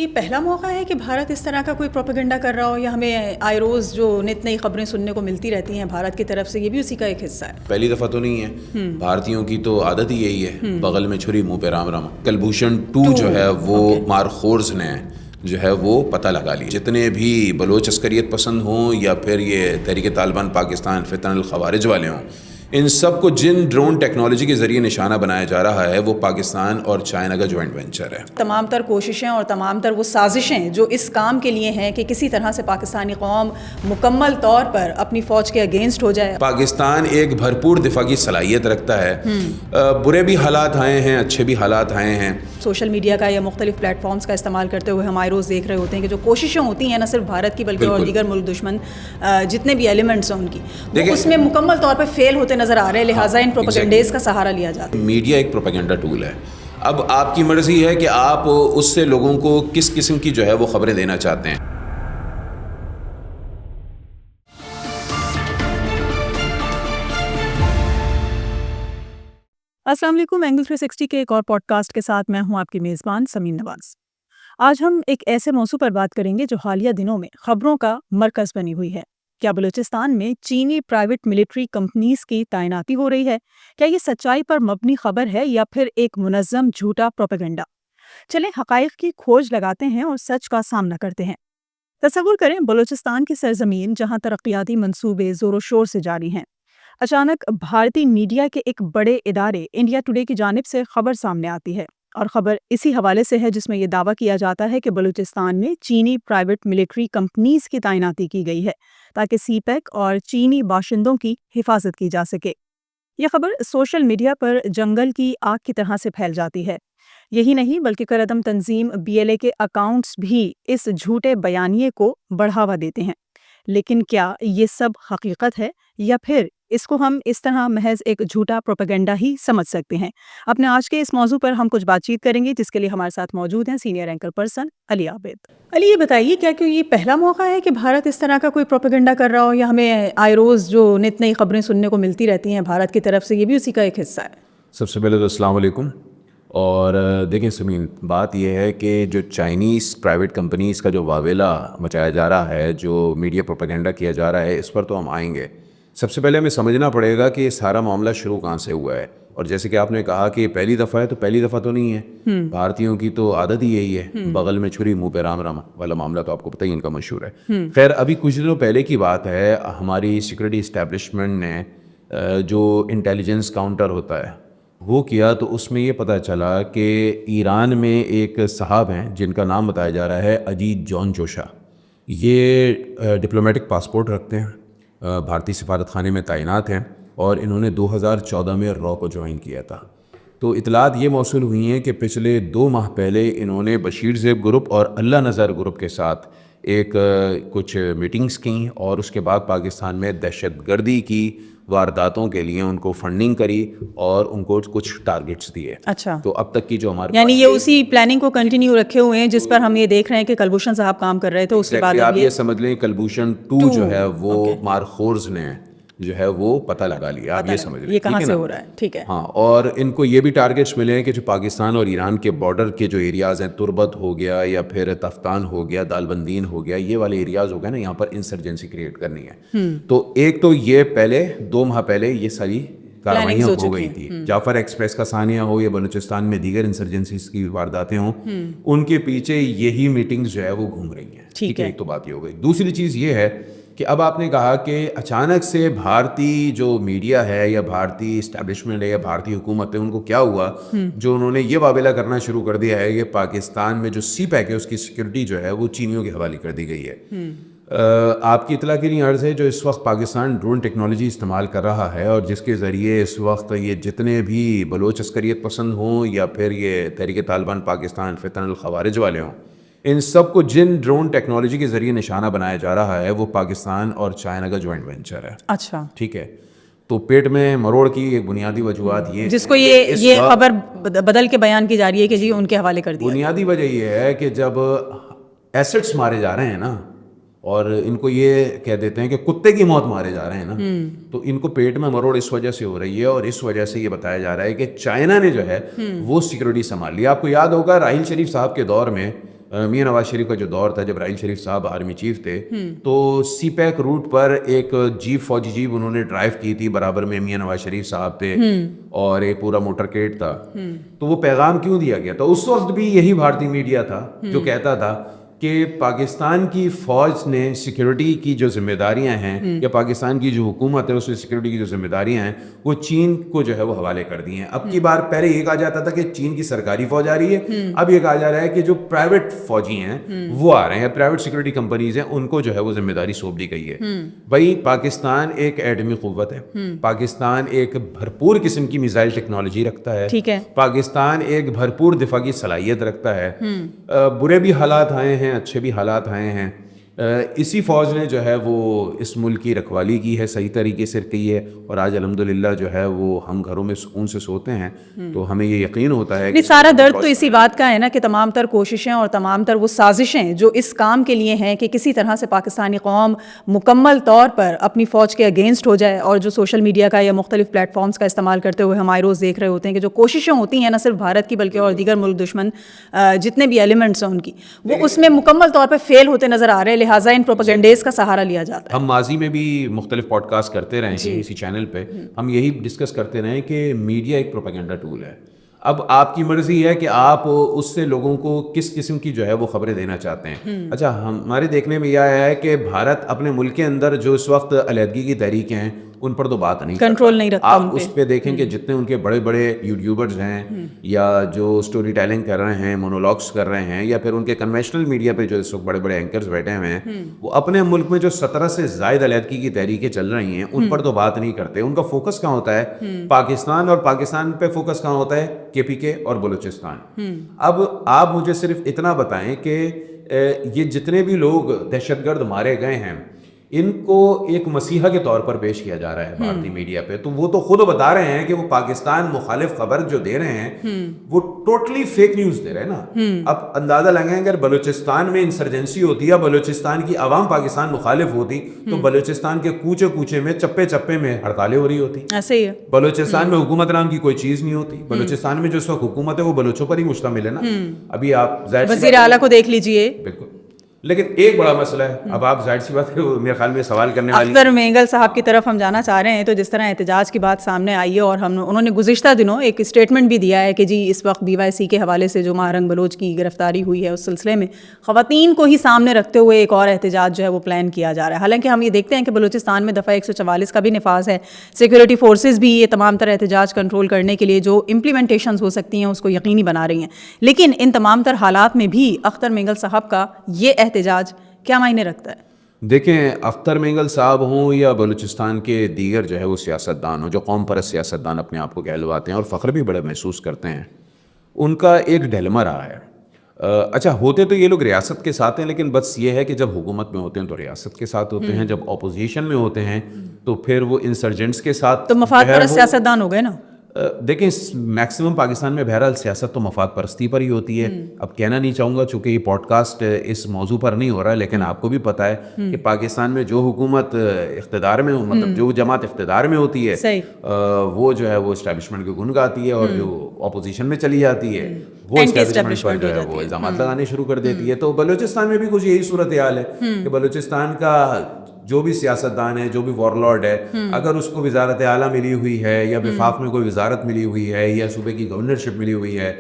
یہ پہلا موقع ہے کہ بھارت اس طرح کا کوئی پروپیگنڈا کر رہا ہو، یا ہمیں آئے روز جو نت نئی خبریں سننے کو ملتی رہتی ہیں بھارت کی طرف سے، یہ بھی اسی کا ایک حصہ ہے؟ پہلی دفعہ تو نہیں ہے، بھارتیوں کی تو عادت ہی یہی ہے، بغل میں چھری منہ پہ رام رام۔ کلبھوشن 2 جو ہے وہ مارخورز نے جو ہے وہ پتہ لگا لی، جتنے بھی بلوچ عسکریت پسند ہوں یا پھر یہ تحریک طالبان پاکستان فتن الخوارج والے ہوں، ان سب کو جن ڈرون ٹیکنالوجی کے ذریعے نشانہ بنایا جا رہا ہے وہ پاکستان اور چائنا کا جوائنٹ وینچر ہے۔ تمام تر کوششیں اور تمام تر وہ سازشیں جو اس کام کے لیے ہیں کہ کسی طرح سے پاکستانی قوم مکمل طور پر اپنی فوج کے اگینسٹ ہو جائے۔ پاکستان ایک بھرپور دفاع کی صلاحیت رکھتا ہے، برے بھی حالات آئے ہیں، اچھے بھی حالات آئے ہیں۔ سوشل میڈیا کا یا مختلف پلیٹ فارمز کا استعمال کرتے ہوئے ہم آئے روز دیکھ رہے ہوتے ہیں کہ جو کوششیں ہوتی ہیں نہ صرف بھارت کی بلکہ اور دیگر ملک دشمن جتنے بھی ایلیمنٹس ہیں ان کی، وہ اس میں مکمل طور پہ فیل ہوتے نظر آ رہے ہیں، لہٰذا ان پروپیگنڈیز کا سہارا لیا جاتا ہے۔ میڈیا ایک پروپیگنڈا ٹول ہے، اب آپ کی مرضی ہے کہ آپ اس سے لوگوں کو کس قسم کی جو ہے وہ خبریں دینا چاہتے ہیں۔ السلام علیکم، اینگل 360 کے ایک اور پوڈ کاسٹ کے ساتھ میں ہوں آپ کی میزبان سمین نواز۔ آج ہم ایک ایسے موضوع پر بات کریں گے جو حالیہ دنوں میں خبروں کا مرکز بنی ہوئی ہے۔ کیا بلوچستان میں چینی پرائیویٹ ملٹری کمپنیز کی تعیناتی ہو رہی ہے؟ کیا یہ سچائی پر مبنی خبر ہے یا پھر ایک منظم جھوٹا پروپیگنڈا؟ چلیں حقائق کی کھوج لگاتے ہیں اور سچ کا سامنا کرتے ہیں۔ تصور کریں بلوچستان کی سرزمین جہاں ترقیاتی منصوبے زور و شور سے جاری ہیں، اچانک بھارتی میڈیا کے ایک بڑے ادارے انڈیا ٹوڈے کی جانب سے خبر سامنے آتی ہے، اور خبر اسی حوالے سے ہے جس میں یہ دعویٰ کیا جاتا ہے کہ بلوچستان میں چینی پرائیویٹ ملٹری کمپنیز کی تعیناتی کی گئی ہے تاکہ سی پیک اور چینی باشندوں کی حفاظت کی جا سکے۔ یہ خبر سوشل میڈیا پر جنگل کی آگ کی طرح سے پھیل جاتی ہے۔ یہی نہیں بلکہ کردم تنظیم BLA کے اکاؤنٹس بھی اس جھوٹے بیانیے کو بڑھاوا دیتے ہیں۔ لیکن کیا یہ سب حقیقت ہے یا پھر اس کو ہم اس طرح محض ایک جھوٹا پروپیگنڈا ہی سمجھ سکتے ہیں؟ اپنے آج کے اس موضوع پر ہم کچھ بات چیت کریں گے، جس کے لیے ہمارے ساتھ موجود ہیں سینئر اینکر پرسن علی عابد۔ علی، یہ بتائیے کیا یہ پہلا موقع ہے کہ بھارت اس طرح کا کوئی پروپیگنڈا کر رہا ہو، یا ہمیں آئے روز جو نت نئی خبریں سننے کو ملتی رہتی ہیں بھارت کی طرف سے، یہ بھی اسی کا ایک حصہ ہے؟ سب سے پہلے تو السلام علیکم۔ اور دیکھیں سمین، بات یہ ہے کہ جو چائنیز پرائیویٹ کمپنیز کا جو واویلا مچایا جا رہا ہے، جو میڈیا پروپیگنڈا کیا جا رہا ہے، اس پر تو ہم آئیں گے۔ سب سے پہلے ہمیں سمجھنا پڑے گا کہ یہ سارا معاملہ شروع کہاں سے ہوا ہے، اور جیسے کہ آپ نے کہا کہ یہ پہلی دفعہ ہے، تو پہلی دفعہ تو نہیں ہے، بھارتیوں کی تو عادت ہی یہی ہے، بغل میں چھری منہ پہ رام رام والا معاملہ تو آپ کو پتہ ہی ان کا مشہور ہے۔ خیر، ابھی کچھ دنوں پہلے کی بات ہے، ہماری سیکورٹی اسٹیبلشمنٹ نے جو انٹیلیجنس کاؤنٹر ہوتا ہے وہ کیا، تو اس میں یہ پتہ چلا کہ ایران میں ایک صاحب ہیں جن کا نام بتایا جا رہا ہے اجیت جون جوشا۔ یہ ڈپلومیٹک پاسپورٹ رکھتے ہیں، بھارتی سفارت خانے میں تعینات ہیں، اور انہوں نے 2014 میں را کو جوائن کیا تھا۔ تو اطلاعات یہ موصول ہوئی ہیں کہ پچھلے 2 ماہ پہلے انہوں نے بشیر زیب گروپ اور اللہ نظر گروپ کے ساتھ ایک کچھ میٹنگز کیں، اور اس کے بعد پاکستان میں دہشت گردی کی وارداتوں کے لیے ان کو فنڈنگ کری اور ان کو کچھ ٹارگٹس دیے۔ اچھا، تو اب تک کی جو ہمارے یعنی یہ اسی پلاننگ کو کنٹینیو رکھے ہوئے ہیں جس پر ہم یہ دیکھ رہے ہیں کہ کلبھوشن صاحب کام کر رہے تھے، اس کے بعد آپ یہ سمجھ لیں کلبھوشن 2 جو ہے وہ مارخورز نے جو ہے وہ پتہ لگا لیا، آپ یہ سمجھ لیں یہ کہاں سے ہو رہا ہے۔ ٹھیک ہے، ہاں، اور ان کو یہ بھی ٹارگٹس ملے ہیں کہ جو پاکستان اور ایران کے بارڈر کے جو ایریاز ہیں، تربت ہو گیا یا پھر تفتان ہو گیا، دالبندین ہو گیا، یہ والے ایریاز ہو گئے نا، یہاں پر انسرجنسی کریٹ کرنی ہے۔ تو ایک تو یہ پہلے 2 ماہ پہلے یہ ساری کارروائیاں ہو گئی تھی، جعفر ایکسپریس کا ثانیہ ہو یا بلوچستان میں دیگر انسرجنسیز کی وارداتیں ہوں، ان کے پیچھے یہی میٹنگز جو ہے وہ گھوم رہی ہیں۔ ٹھیک ہے، ایک تو بات یہ ہو گئی۔ دوسری چیز یہ ہے کہ اب آپ نے کہا کہ اچانک سے بھارتی جو میڈیا ہے یا بھارتی اسٹیبلشمنٹ ہے یا بھارتی حکومت ہے، ان کو کیا ہوا جو انہوں نے یہ واویلا کرنا شروع کر دیا ہے کہ پاکستان میں جو سی پیک ہے اس کی سیکورٹی جو ہے وہ چینیوں کے حوالے کر دی گئی ہے۔ آپ کی اطلاع کے لیے عرض ہے، جو اس وقت پاکستان ڈرون ٹیکنالوجی استعمال کر رہا ہے، اور جس کے ذریعے اس وقت یہ جتنے بھی بلوچ عسکریت پسند ہوں یا پھر یہ تحریک طالبان پاکستان فتن الخوارج والے ہوں، ان سب کو جن ڈرون ٹیکنالوجی کے ذریعے نشانہ بنایا جا رہا ہے وہ پاکستان اور چائنا کا جوائنٹ وینچر ہے۔ اچھا، ٹھیک ہے، تو پیٹ میں مروڑ کی ایک بنیادی وجوہات یہ جس کو یہ خبر بدل کے بیان کی جا رہی ہے کہ جی ان کے حوالے کر دیا۔ بنیادی وجہ یہ ہے کہ جب ایسٹس مارے جا رہے ہیں نا، اور ان کو یہ کہہ دیتے ہیں کہ کتے کی موت مارے جا رہے ہیں نا، تو ان کو پیٹ میں مروڑ اس وجہ سے ہو رہی ہے، اور اس وجہ سے یہ بتایا جا رہا ہے کہ چائنا نے جو ہے وہ سیکورٹی سنبھال لی۔ آپ کو یاد ہوگا راحیل شریف صاحب کے دور میں میاں نواز شریف کا جو دور تھا جب راحیل شریف صاحب آرمی چیف تھے تو سی پیک روٹ پر ایک جیپ فوجی جیپ انہوں نے ڈرائیو کی تھی, برابر میں میاں نواز شریف صاحب تھے اور ایک پورا موٹر کیٹ تھا. تو وہ پیغام کیوں دیا گیا تھا؟ اس وقت بھی یہی بھارتی میڈیا تھا جو کہتا تھا کہ پاکستان کی فوج نے سیکیورٹی کی جو ذمہ داریاں ہیں یا پاکستان کی جو حکومت ہے اس میں سیکیورٹی کی جو ذمہ داریاں ہیں وہ چین کو جو ہے وہ حوالے کر دی ہیں. اب کی بار پہلے یہ کہا جاتا تھا کہ چین کی سرکاری فوج آ رہی ہے, اب یہ کہا جا رہا ہے کہ جو پرائیویٹ فوجی ہیں وہ آ رہے ہیں, پرائیویٹ سیکیورٹی کمپنیز ہیں ان کو جو ہے وہ ذمہ داری سونپ دی گئی ہے. بھائی پاکستان ایک ایٹمی قوت ہے, پاکستان ایک بھرپور قسم کی میزائل ٹیکنالوجی رکھتا ہے, پاکستان ایک بھرپور دفاع کی صلاحیت رکھتا ہے. برے بھی حالات آئے ہیں, اچھے بھی حالات آئے ہیں, اسی فوج نے جو ہے وہ اس ملک کی رکھوالی کی ہے, صحیح طریقے سے کی ہے, اور آج الحمدللہ جو ہے وہ ہم گھروں میں سکون سے سوتے ہیں. تو ہمیں یہ یقین ہوتا ہے کہ سارا درد تو اسی بات کا ہے نا کہ تمام تر کوششیں اور تمام تر وہ سازشیں جو اس کام کے لیے ہیں کہ کسی طرح سے پاکستانی قوم مکمل طور پر اپنی فوج کے اگینسٹ ہو جائے, اور جو سوشل میڈیا کا یا مختلف پلیٹ فارمز کا استعمال کرتے ہوئے ہم آئے روز دیکھ رہے ہوتے ہیں کہ جو کوششیں ہوتی ہیں نہ صرف بھارت کی بلکہ اور دیگر ملک دشمن جتنے بھی ایلیمنٹس ہیں ان کی, وہ اس میں مکمل طور پہ فیل ہوتے نظر آ رہے ہیں, لہٰذا ان پروپیگنڈیز کا سہارا لیا جاتا ہے. ہم ماضی میں بھی مختلف پوڈ کاسٹ کرتے رہے ہیں اسی چینل پہ, ہم یہی ڈسکس کرتے رہے کہ میڈیا ایک پروپیگنڈا ٹول ہے. اب آپ کی مرضی ہے کہ آپ اس سے لوگوں کو کس قسم کی جو ہے وہ خبریں دینا چاہتے ہیں. اچھا, ہمارے دیکھنے میں یہ آیا ہے کہ بھارت اپنے ملک کے اندر جو اس وقت علیحدگی کی تحریکیں ہیں ان پر تو بات نہیں, کنٹرول نہیں رکھتا. آپ اس پہ دیکھیں کہ جتنے ان کے بڑے بڑے یوٹیوبرز ہیں یا جو سٹوری ٹیلنگ کر رہے ہیں, مونولاگس کر رہے ہیں, یا پھر ان کے کنونشنل میڈیا پہ جو اس وقت بڑے بڑے اینکرز بیٹھے ہوئے ہیں, وہ اپنے ملک میں جو 17 سے زائد علیحدگی کی تحریکیں چل رہی ہیں ان پر تو بات نہیں کرتے. ان کا فوکس کہاں ہوتا ہے؟ پاکستان, اور پاکستان پہ فوکس کہاں ہوتا ہے؟ KPK اور بلوچستان. اب آپ مجھے صرف اتنا بتائیں کہ یہ جتنے بھی لوگ دہشت گرد مارے گئے ہیں ان کو ایک مسیحا کے طور پر پیش کیا جا رہا ہے بھارتی میڈیا پہ, تو وہ تو خود بتا رہے ہیں کہ وہ پاکستان مخالف خبر جو دے رہے ہیں وہ ٹوٹلی فیک نیوز دے رہے ہیں نا. اب اندازہ لگائیں اگر بلوچستان میں انسرجنسی ہوتی یا بلوچستان کی عوام پاکستان مخالف ہوتی تو بلوچستان کے کوچے کوچے میں چپے چپے میں ہڑتالیں ہو رہی ہوتی. ایسے ہی ہے, بلوچستان میں حکومت نام کی کوئی چیز نہیں ہوتی. بلوچستان میں جو اس وقت حکومت ہے وہ بلوچوں پر ہی مشتمل ہے نا. ابھی آپ وزیر اعلیٰ کو دیکھ لیجئے. بالکل, لیکن ایک بڑا مسئلہ ہے, اب آپ ظاہر سی بات ہے میرے خیال میں سوال کرنے والی اختر مینگل صاحب کی طرف ہم جانا چاہ رہے ہیں. تو جس طرح احتجاج کی بات سامنے آئی ہے اور انہوں نے گزشتہ دنوں ایک اسٹیٹمنٹ بھی دیا ہے کہ جی اس وقت BYC کے حوالے سے جو ماہرنگ بلوچ کی گرفتاری ہوئی ہے اس سلسلے میں خواتین کو ہی سامنے رکھتے ہوئے ایک اور احتجاج جو ہے وہ پلان کیا جا رہا ہے. حالانکہ ہم یہ دیکھتے ہیں کہ بلوچستان میں دفعہ 144 کا بھی نفاذ ہے, سیکورٹی فورسز بھی یہ تمام تر احتجاج کنٹرول کرنے کے لیے جو امپلیمنٹیشنز ہو سکتی ہیں اس کو یقینی بنا رہی ہیں. لیکن ان تمام تر حالات میں بھی اختر مینگل صاحب کا یہ احتجاج کیا معنی رکھتا ہے؟ دیکھیں, اختر مینگل صاحب ہوں یا بلوچستان کے دیگر جو ہے وہ سیاستدان ہوں جو قوم پرست سیاستدان اپنے آپ کو کہلواتے ہیں اور فخر بھی بڑا محسوس کرتے ہیں, ان کا ایک ڈیلما رہا ہے. اچھا, ہوتے تو یہ لوگ ریاست کے ساتھ ہیں, لیکن بس یہ ہے کہ جب حکومت میں ہوتے ہیں تو ریاست کے ساتھ ہوتے ہیں, جب اپوزیشن میں ہوتے ہیں تو پھر وہ انسرجنٹس کے ساتھ. تو مفاد پرست سیاستدان ہو گئے نا. دیکھیں, میکسیمم پاکستان میں بہرحال سیاست تو مفاد پرستی پر ہی ہوتی ہے. اب کہنا نہیں چاہوں گا چونکہ یہ پوڈ کاسٹ اس موضوع پر نہیں ہو رہا, لیکن آپ کو بھی پتہ ہے کہ پاکستان میں جو حکومت اقتدار میں مطلب جو جماعت اقتدار میں ہوتی ہے وہ جو ہے وہ اسٹیبلشمنٹ کو گن گاتی ہے, اور جو اپوزیشن میں چلی جاتی ہے وہ اسٹیبلشمنٹ پر جو ہے وہ الزامات لگانے شروع کر دیتی ہے. تو بلوچستان میں بھی کچھ یہی صورتحال ہے کہ بلوچستان کا جو بھی سیاستدان ہے, جو بھی وار لارڈ ہے, اگر اس کو وزارت اعلیٰ ملی ہوئی ہے یا وفاق میں کوئی وزارت ملی ہوئی ہے یا صوبے کی گورنرشپ ملی ہوئی ہے,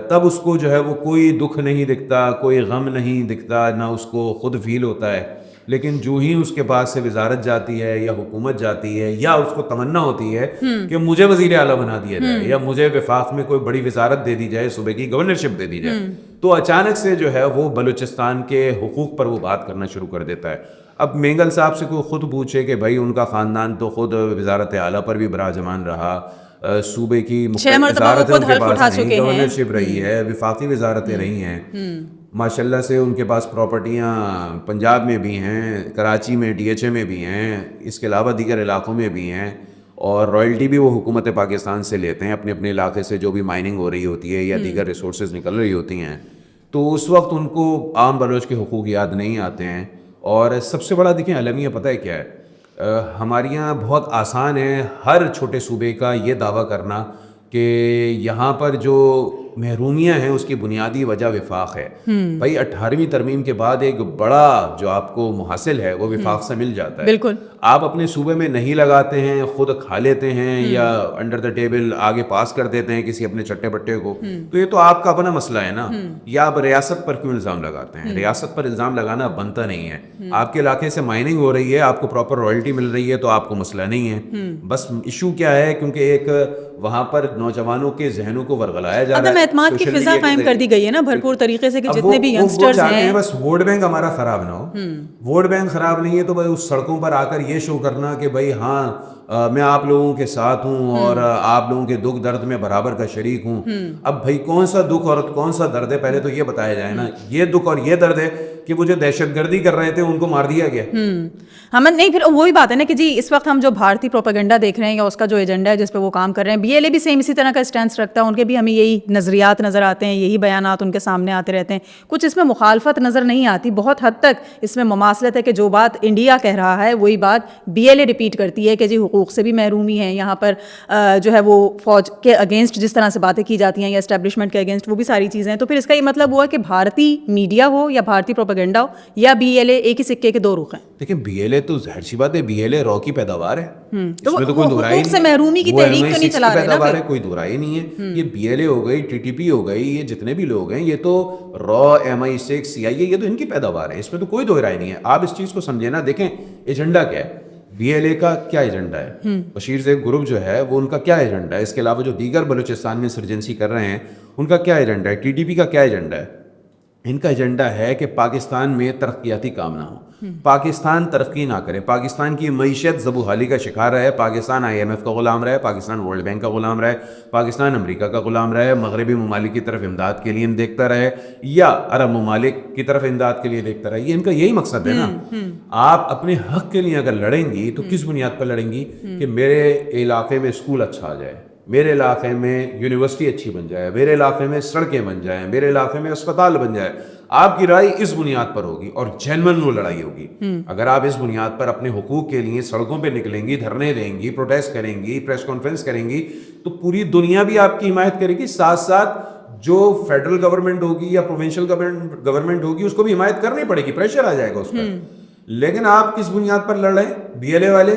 تب اس کو جو ہے وہ کوئی دکھ نہیں دکھتا, کوئی غم نہیں دکھتا, نہ اس کو خود فیل ہوتا ہے. لیکن جو ہی اس کے پاس سے وزارت جاتی ہے یا حکومت جاتی ہے یا اس کو تمنا ہوتی ہے کہ مجھے وزیر اعلیٰ بنا دیا جائے یا مجھے وفاق میں کوئی بڑی وزارت دے دی جائے, صوبے کی گورنرشپ دے دی جائے, تو اچانک سے جو ہے وہ بلوچستان کے حقوق پر وہ بات کرنا شروع کر دیتا ہے. اب مینگل صاحب سے کوئی خود پوچھے کہ بھائی ان کا خاندان تو خود وزارت اعلیٰ پر بھی براجمان رہا, صوبے کی وزارتیں ان کے پاس رہی, گورنرشپ رہی ہے, وفاقی وزارتیں رہی ہیں, ماشاءاللہ سے ان کے پاس پراپرٹیاں پنجاب میں بھی ہیں, کراچی میں DHA میں بھی ہیں, اس کے علاوہ دیگر علاقوں میں بھی ہیں, اور رائلٹی بھی وہ حکومت پاکستان سے لیتے ہیں اپنے اپنے علاقے سے جو بھی مائننگ ہو رہی ہوتی ہے یا دیگر ریسورسز نکل رہی ہوتی ہیں. تو اس وقت ان کو عام بلوچ کے حقوق یاد نہیں آتے ہیں. اور سب سے بڑا دیکھیں المیہ پتہ ہے کیا ہے, ہمارے یہاں بہت آسان ہے ہر چھوٹے صوبے کا یہ دعویٰ کرنا کہ یہاں پر جو محرومیاں ہیں اس کی بنیادی وجہ وفاق ہے. بھائی 18ویں ترمیم کے بعد ایک بڑا جو آپ کو محاصل ہے وہ وفاق سے مل جاتا ہے. بالکل. آپ اپنے صوبے میں نہیں لگاتے ہیں, خود کھا لیتے ہیں یا انڈر دا ٹیبل آگے پاس کر دیتے ہیں کسی اپنے چٹے بٹے کو, تو یہ تو آپ کا اپنا مسئلہ ہے نا. یا آپ ریاست پر کیوں الزام لگاتے ہیں؟ ریاست پر الزام لگانا بنتا نہیں ہے. آپ کے علاقے سے مائننگ ہو رہی ہے, آپ کو پراپر رائلٹی مل رہی ہے, تو آپ کو مسئلہ نہیں ہے. بس ایشو کیا ہے, کیونکہ ایک وہاں پر نوجوانوں کے ذہنوں کو ورغلایا جا رہا ہے, عدم اعتماد کی فضا قائم کر دی گئی ہے نا بھرپور طریقے سے, کہ جتنے بھی ینگسٹرز ہیں بس ووٹ بینک ہمارا خراب نہ ہو. ووٹ بینک خراب نہیں ہے تو بھائی اس سڑکوں پر آ کر یہ شو کرنا کہ بھائی ہاں میں آپ لوگوں کے ساتھ ہوں اور آپ لوگوں کے دکھ درد میں برابر کا شریک ہوں. اب بھائی کون سا دکھ اور کون سا درد ہے, پہلے تو یہ بتایا جائے نا. یہ دکھ اور یہ درد ہے کہ وہ جو دہشت گردی کر رہے تھے ان کو مار دیا گیا. ہم نہیں, پھر وہی بات ہے نا کہ جی اس وقت ہم جو بھارتی پروپیگنڈا دیکھ رہے ہیں یا اس کا جو ایجنڈا ہے جس پہ وہ کام کر رہے ہیں, BLA بھی سیم اسی طرح کا اسٹینس رکھتا ہے. ان کے بھی ہمیں یہی نظریات نظر آتے ہیں, یہی بیانات ان کے سامنے آتے رہتے ہیں. کچھ اس میں مخالفت نظر نہیں آتی, بہت حد تک اس میں مماثلت ہے کہ جو بات انڈیا کہہ رہا ہے وہی بات BLA ریپیٹ کرتی ہے کہ جی حقوق سے بھی محرومی ہے یہاں پر, جو ہے وہ فوج کے اگینسٹ جس طرح سے باتیں کی جاتی ہیں یا اسٹیبلشمنٹ کے اگینسٹ, وہ بھی ساری چیزیں ہیں. تو پھر اس کا یہ مطلب ہوا کہ بھارتی میڈیا ہو یا بھارتی پروپیگنڈا ہو یا BLA ایک ہی سکے کے دو رخ ہیں. دیکھیں BLA تو ظاہر سی بات ہے, BLA را کی پیداوار ہے, تو اس میں تو کوئی دو رائے حقوق سے محرومی کی تحریک تو نہیں چلا رہے نا, کوئی دو رائے نہیں ہے. یہ BLA ہو گئی, TTP ہو گئی, یہ جتنے بھی لوگ ہیں یہ تو را, MI6, CIA, یہ تو ان کی پیداوار ہے, اس میں تو کوئی دو رائے نہیں ہے. آپ اس چیز کو سمجھے نا. دیکھیں ایجنڈا کیا ہے, BLA کا کیا ایجنڈا ہے, بشیر زیب گروپ جو ہے وہ ان کا کیا ایجنڈا ہے, اس کے علاوہ جو دیگر بلوچستان میں انسرجنسی کر رہے ہیں ان کا کیا ایجنڈا ہے, TTP کا کیا ایجنڈا ہے. ان کا ایجنڈا ہے کہ پاکستان میں ترقیاتی کام نہ ہو, پاکستان ترقی نہ کرے, پاکستان کی معیشت زبوحالی کا شکار رہے, پاکستان IMF کا غلام رہے, پاکستان ورلڈ بینک کا غلام رہے, پاکستان امریکہ کا غلام رہے, مغربی ممالک کی طرف امداد کے لیے دیکھتا رہے یا عرب ممالک کی طرف امداد کے لیے دیکھتا رہے. یہ ان کا یہی مقصد ہے نا. آپ اپنے حق کے لیے اگر لڑیں گی تو کس بنیاد پر لڑیں گی کہ میرے علاقے میں اسکول اچھا آ جائے, میرے علاقے میں یونیورسٹی اچھی بن جائے, میرے علاقے میں سڑکیں بن جائیں, میرے علاقے میں اسپتال بن جائے. آپ کی رائے اس بنیاد پر ہوگی اور جینون وہ لڑائی ہوگی. اگر آپ اس بنیاد پر اپنے حقوق کے لیے سڑکوں پہ نکلیں گی, دھرنے دیں گی, پروٹیسٹ کریں گی, پریس کانفرنس کریں گی, تو پوری دنیا بھی آپ کی حمایت کرے گی. ساتھ ساتھ جو فیڈرل گورنمنٹ ہوگی یا پروونشل گورنمنٹ ہوگی اس کو بھی حمایت کرنی پڑے گی, پریشر آ جائے گا اس پر. لیکن آپ کس بنیاد پر لڑ رہے ہیں, BLA والے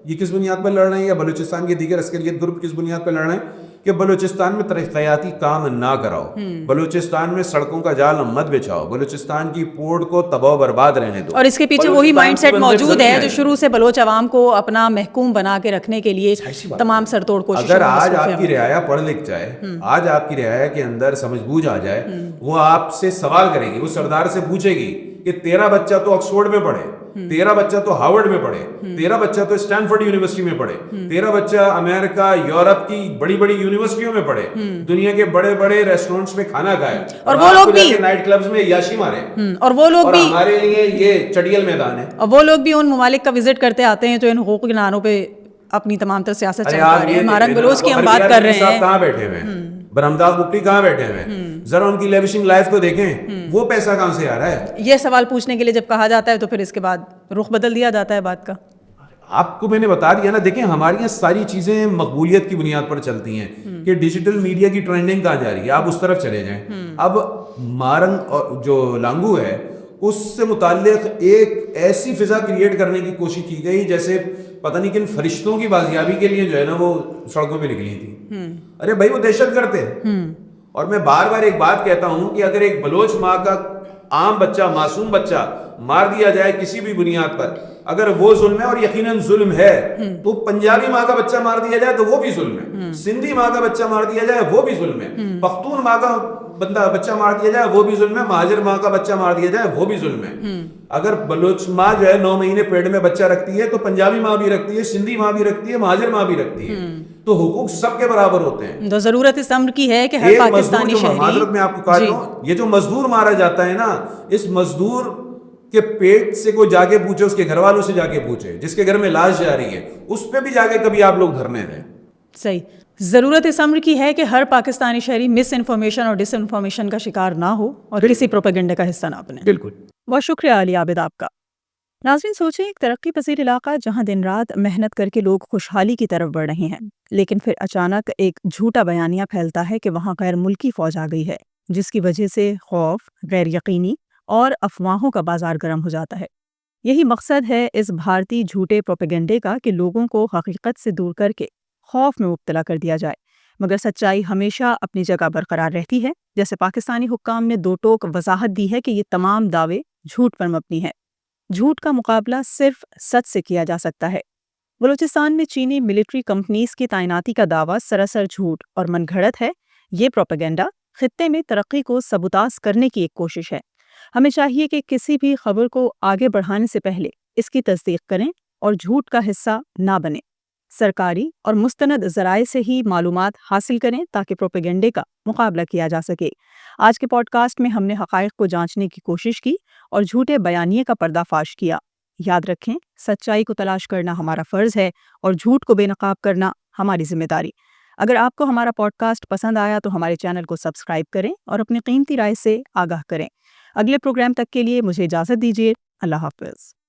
یہ کس بنیاد پر لڑ رہے ہیں, یا بلوچستان کے دیگر عسکریت گروپ کس بنیاد پر لڑ رہے ہیں کہ بلوچستان میں ترقیاتی کام نہ کراؤ, بلوچستان میں سڑکوں کا جال مت بچھاؤ, بلوچستان کی پورٹ کو تباہ و برباد رہنے دو. اور اس کے پیچھے وہی مائنڈ سیٹ موجود ہے جو شروع سے بلوچ عوام کو اپنا محکوم بنا کے رکھنے کے لیے تمام سر توڑ کوششیں. اگر آج آپ کی رعایا پڑھ لکھ جائے, آج آپ کی رعایا کے اندر سمجھ بوجھ آ جائے, وہ آپ سے سوال کرے گی, وہ سردار سے پوچھے گی کہ تیرا بچہ تو آکسفورڈ میں پڑھے, تیرا بچہ تو ہارورڈ میں پڑھے, تیرا بچہ تو اسٹینفورڈ یونیورسٹی میں پڑھے, تیرا بچہ امریکہ یورپ کی بڑی بڑی یونیورسٹیوں میں پڑھے, دنیا کے بڑے بڑے ریسٹورنٹس میں کھانا کھائے, اور وہ لوگ بھی نائٹ کلبز میں یاشی مارے, اور وہ لوگ بھی ہمارے لیے یہ چڑیل میدان ہے. اور وہ لوگ بھی ان ممالک کا وزٹ کرتے آتے ہیں جو ان حقوق کے نعروں پہ اپنی تمام تر سیاست چلا رہے ہیں. مارنگ بلوچ کی ہم بات کر رہے ہیں, کہاں بیٹھے ہوئے ہیں, برہمداس مفتی کہاں بیٹھے ہوئے ہیں, ذرا ان کی لیوشنگ لائف کو دیکھیں, وہ پیسہ کہاں سے آ رہا ہے. یہ سوال پوچھنے کے لیے جب کہا جاتا ہے تو پھر اس کے بعد رخ بدل دیا جاتا ہے بات کا. آپ کو میں نے بتا دیا نا. دیکھیں ہماری یہاں ساری چیزیں مقبولیت کی بنیاد پر چلتی ہیں کہ ڈیجیٹل میڈیا کی ٹرینڈنگ کہاں جا رہی ہے, آپ اس طرف چلے جائیں. اب مارنگ جو لانگو ہے اس سے متعلق ایک ایسی فضا کریٹ کرنے کی کوشش کی گئی جیسے پتہ نہیں کن فرشتوں کی بازیابی کے لیے جو ہے نا وہ سڑکوں پہ نکلی تھی. ارے بھائی وہ دہشت گرد تھے. اور میں بار بار ایک بات کہتا ہوں کہ اگر ایک بلوچ ماں کا عام بچہ, معصوم بچہ مار دیا جائے کسی بھی بنیاد پر, اگر وہ ظلم ہے, اور یقیناً ظلم ہے, تو پنجابی ماں کا بچہ مار دیا جائے تو وہ بھی ظلم ہے, سندھی ماں کا بچہ مار دیا جائے وہ بھی ظلم ہے, پختون ماں کا بچہ مار دیا جائے وہ بھی ظلم ہے, مہاجر ماں کا بچہ مار دیا جائے وہ بھی ظلم ہے. اگر بلوچ ماں جو ہے 9 مہینے پیٹ میں بچہ رکھتی ہے تو پنجابی ماں بھی رکھتی ہے, سندھی ماں بھی رکھتی ہے, مہاجر ماں بھی رکھتی ہے, تو حقوق سب کے برابر ہوتے ہیں. تو ضرورت اس امر کی ہے کہ ہر پاکستانی شہری, معذرت میں آپ کو کہہ رہا ہوں, یہ جو مزدور مارا جاتا ہے نا, اس مزدور کے پیٹ سے کوئی جا کے پوچھے, اس کے گھر والوں سے جا کے پوچھے, جس کے گھر میں لاش جا رہی ہے اس پہ بھی جا کے کبھی آپ لوگ دھرنے دیں. صحیح. ضرورت اس امر کی ہے کہ ہر پاکستانی شہری مس انفارمیشن اور ڈس انفارمیشن کا شکار نہ ہو اور کسی پروپیگنڈے کا حصہ نہ بنے. بالکل. بہت شکریہ علی عابد آپ کا. ناظرین سوچیں ایک ترقی پذیر علاقہ جہاں دن رات محنت کر کے لوگ خوشحالی کی طرف بڑھ رہے ہیں، لیکن پھر اچانک ایک جھوٹا بیانیہ پھیلتا ہے کہ وہاں غیر ملکی فوج آ گئی ہے، جس کی وجہ سے خوف، غیر یقینی اور افواہوں کا بازار گرم ہو جاتا ہے۔ یہی مقصد ہے اس بھارتی جھوٹے پروپیگنڈے کا کہ لوگوں کو حقیقت سے دور کر کے خوف میں مبتلا کر دیا جائے، مگر سچائی ہمیشہ اپنی جگہ برقرار رہتی ہے۔ جیسے پاکستانی حکام نے دو ٹوک وضاحت دی ہے کہ یہ تمام دعوے جھوٹ پر مبنی ہیں۔ جھوٹ کا مقابلہ صرف سچ سے کیا جا سکتا ہے۔ بلوچستان میں چینی ملٹری کمپنیز کی تعیناتی کا دعویٰ سراسر جھوٹ اور من گھڑت ہے۔ یہ پروپیگنڈا خطے میں ترقی کو سبوتاژ کرنے کی ایک کوشش ہے۔ ہمیں چاہیے کہ کسی بھی خبر کو آگے بڑھانے سے پہلے اس کی تصدیق کریں اور جھوٹ کا حصہ نہ بنیں۔ سرکاری اور مستند ذرائع سے ہی معلومات حاصل کریں تاکہ پروپیگنڈے کا مقابلہ کیا جا سکے۔ آج کے پوڈ کاسٹ میں ہم نے حقائق کو جانچنے کی کوشش کی اور جھوٹے بیانیے کا پردہ فاش کیا۔ یاد رکھیں، سچائی کو تلاش کرنا ہمارا فرض ہے اور جھوٹ کو بے نقاب کرنا ہماری ذمہ داری۔ اگر آپ کو ہمارا پوڈ کاسٹ پسند آیا تو ہمارے چینل کو سبسکرائب کریں اور اپنی قیمتی رائے سے آگاہ کریں۔ اگلے پروگرام تک کے لیے مجھے اجازت دیجیے۔ اللہ حافظ۔